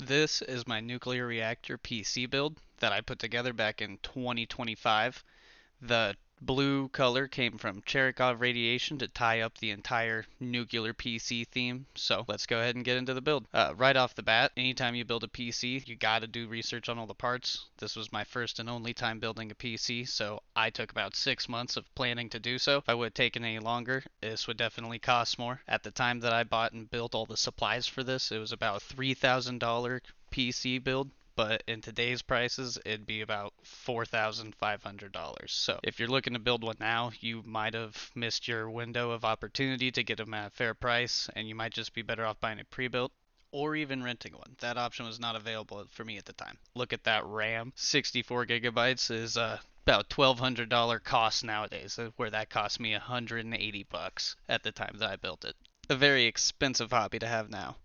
This is my nuclear reactor PC build that I put together back in 2025. The blue color came from Cherenkov radiation to tie up the entire nuclear PC theme. So let's go ahead and get into the build. Right off the bat, anytime you build a PC, you gotta do research on all the parts. This was my first and only time building a PC, so I took about 6 months of planning to do so. If I would have taken any longer, this would definitely cost more. At the time that I bought and built all the supplies for this, it was about a $3,000 PC build, but in today's prices, it'd be about $4,500. So if you're looking to build one now, you might have missed your window of opportunity to get them at a fair price, and you might just be better off buying a pre-built or even renting one. That option was not available for me at the time. Look at that RAM, 64 gigabytes is about $1,200 cost nowadays, where that cost me 180 bucks at the time that I built it. A very expensive hobby to have now.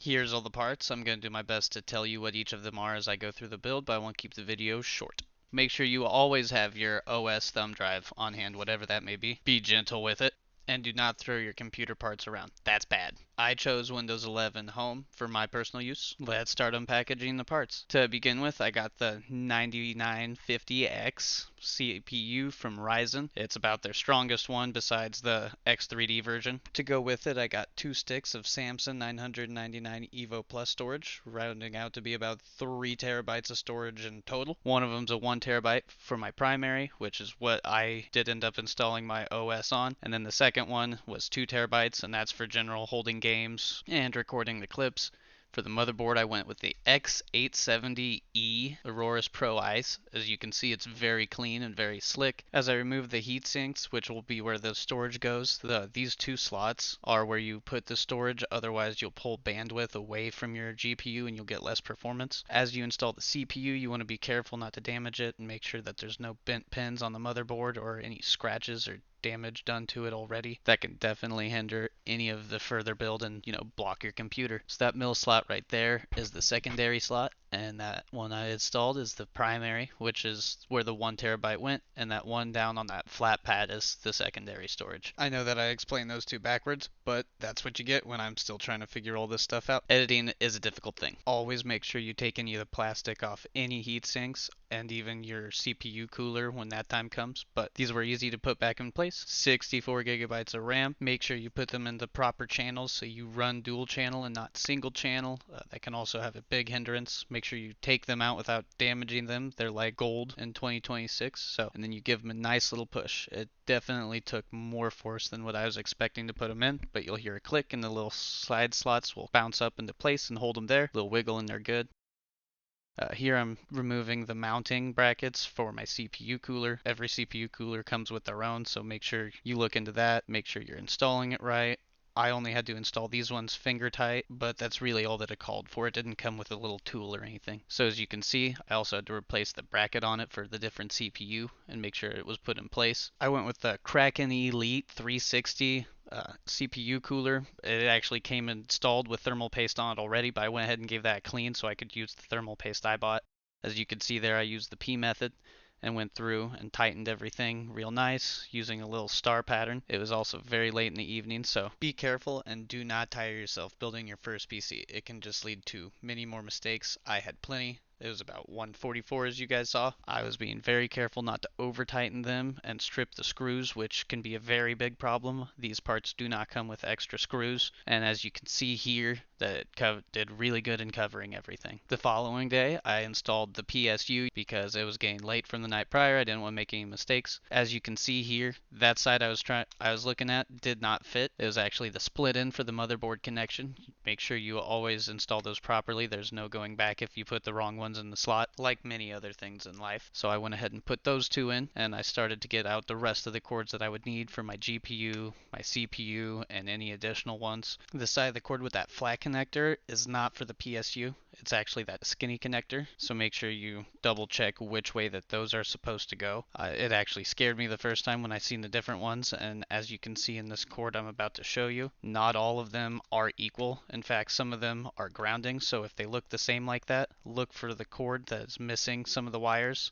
Here's all the parts. I'm going to do my best to tell you what each of them are as I go through the build, but I want to keep the video short. Make sure you always have your OS thumb drive on hand, whatever that may be. Be gentle with it, and do not throw your computer parts around. That's bad. I chose Windows 11 Home for my personal use. Let's start unpackaging the parts. To begin with, I got the 9950X CPU from Ryzen. It's about their strongest one besides the X3D version. To go with it, I got 2 sticks of Samsung 999 Evo Plus storage, rounding out to be about 3 terabytes of storage in total. One of them's a 1 terabyte for my primary, which is what I did end up installing my OS on, and then the second one was 2 terabytes, and that's for general holding games and recording the clips. For the motherboard, I went with the X870E Aorus Pro Ice. As you can see, it's very clean and very slick. As I remove the heat sinks, which will be where the storage goes, these 2 slots are where you put the storage, otherwise you'll pull bandwidth away from your GPU and you'll get less performance. As you install the CPU, you want to be careful not to damage it and make sure that there's no bent pins on the motherboard or any scratches or damage done to it already. That can definitely hinder any of the further build and, block your computer. So that middle slot right there is the secondary slot, and that one I installed is the primary, which is where the 1 terabyte went, and that one down on that flat pad is the secondary storage. I know that I explained those two backwards, but that's what you get when I'm still trying to figure all this stuff out. Editing is a difficult thing. Always make sure you take any of the plastic off any heat sinks and even your CPU cooler when that time comes, but these were easy to put back in place. 64 gigabytes of RAM. Make sure you put them in the proper channels so you run dual channel and not single channel. That can also have a big hindrance. Make sure you take them out without damaging them. They're like gold in 2026. And then you give them a nice little push. It definitely took more force than what I was expecting to put them in, but you'll hear a click and the little side slots will bounce up into place and hold them there. A little wiggle and they're good. Here I'm removing the mounting brackets for my CPU cooler. Every CPU cooler comes with their own, so make sure you look into that. Make sure you're installing it right. I only had to install these ones finger tight, but that's really all that it called for. It didn't come with a little tool or anything. So as you can see, I also had to replace the bracket on it for the different CPU and make sure it was put in place. I went with the Kraken Elite 360 CPU cooler. It actually came installed with thermal paste on it already, but I went ahead and gave that a clean so I could use the thermal paste I bought. As you can see there, I used the P method and went through and tightened everything real nice using a little star pattern. It was also very late in the evening, so be careful and do not tire yourself building your first PC. It can just lead to many more mistakes. I had plenty. It was about 144 as you guys saw. I was being very careful not to over tighten them and strip the screws, which can be a very big problem. These parts do not come with extra screws, and as you can see here, that it did really good in covering everything. The following day, I installed the PSU because it was getting late from the night prior. I didn't want to make any mistakes. As you can see here, that side I was looking at did not fit. It was actually the split in for the motherboard connection. Make sure you always install those properly. There's no going back if you put the wrong ones in the slot, like many other things in life. So I went ahead and put those 2 in, and I started to get out the rest of the cords that I would need for my GPU, my CPU, and any additional ones. The side of the cord with that flat connector is not for the PSU. It's actually that skinny connector, so make sure you double check which way that those are supposed to go. It actually scared me the first time when I seen the different ones, and as you can see in this cord I'm about to show you, not all of them are equal. In fact, some of them are grounding, so if they look the same like that, look for the cord that is missing some of the wires.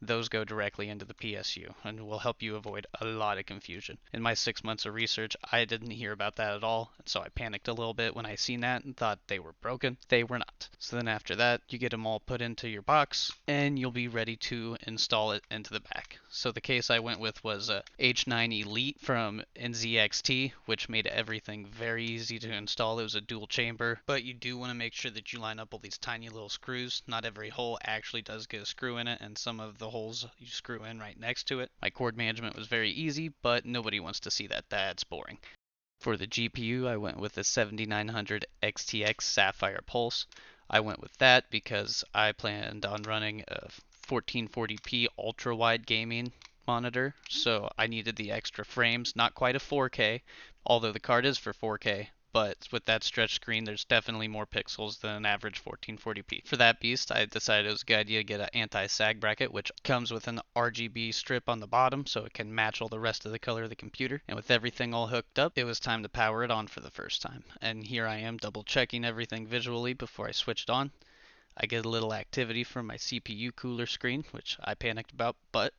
those go directly into the PSU and will help you avoid a lot of confusion. In my 6 months of research, I didn't hear about that at all, and so I panicked a little bit when I seen that and thought they were broken. They were not. So then after that, you get them all put into your box, and you'll be ready to install it into the back. So the case I went with was a H9 Elite from NZXT, which made everything very easy to install. It was a dual chamber, but you do want to make sure that you line up all these tiny little screws. Not every hole actually does get a screw in it, and some of the holes you screw in right next to it. My cord management was very easy, but nobody wants to see that. That's boring. For the GPU, I went with the 7900 XTX Sapphire Pulse. I went with that because I planned on running a 1440p ultra-wide gaming monitor, so I needed the extra frames. Not quite a 4K, although the card is for 4K, but with that stretch screen, there's definitely more pixels than an average 1440p. For that beast, I decided it was a good idea to get an anti-sag bracket, which comes with an RGB strip on the bottom so it can match all the rest of the color of the computer. And with everything all hooked up, it was time to power it on for the first time. And here I am double checking everything visually before I switched on. I get a little activity from my CPU cooler screen, which I panicked about, but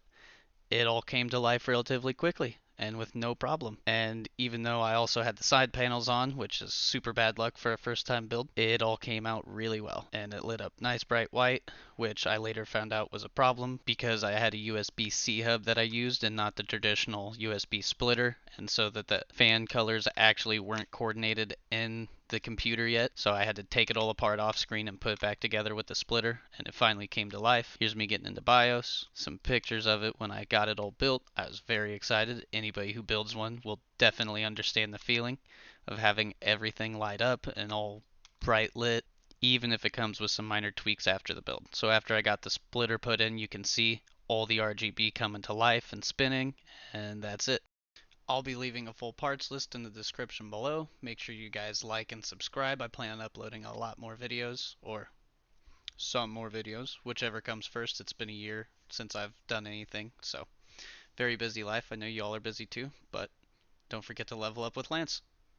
it all came to life relatively quickly and with no problem. And even though I also had the side panels on, which is super bad luck for a first time build, it all came out really well. And it lit up nice bright white, which I later found out was a problem because I had a USB-C hub that I used and not the traditional USB splitter, and so that the fan colors actually weren't coordinated in the computer yet, so I had to take it all apart off screen and put it back together with the splitter, and it finally came to life. Here's me getting into BIOS, some pictures of it when I got it all built. I was very excited. Anybody who builds one will definitely understand the feeling of having everything light up and all bright lit, even if it comes with some minor tweaks after the build. So after I got the splitter put in, you can see all the RGB coming to life and spinning, and that's it. I'll be leaving a full parts list in the description below. Make sure you guys like and subscribe. I plan on uploading a lot more videos, or some more videos, whichever comes first. It's been a year since I've done anything, so very busy life. I know you all are busy too, but don't forget to level up with Lance.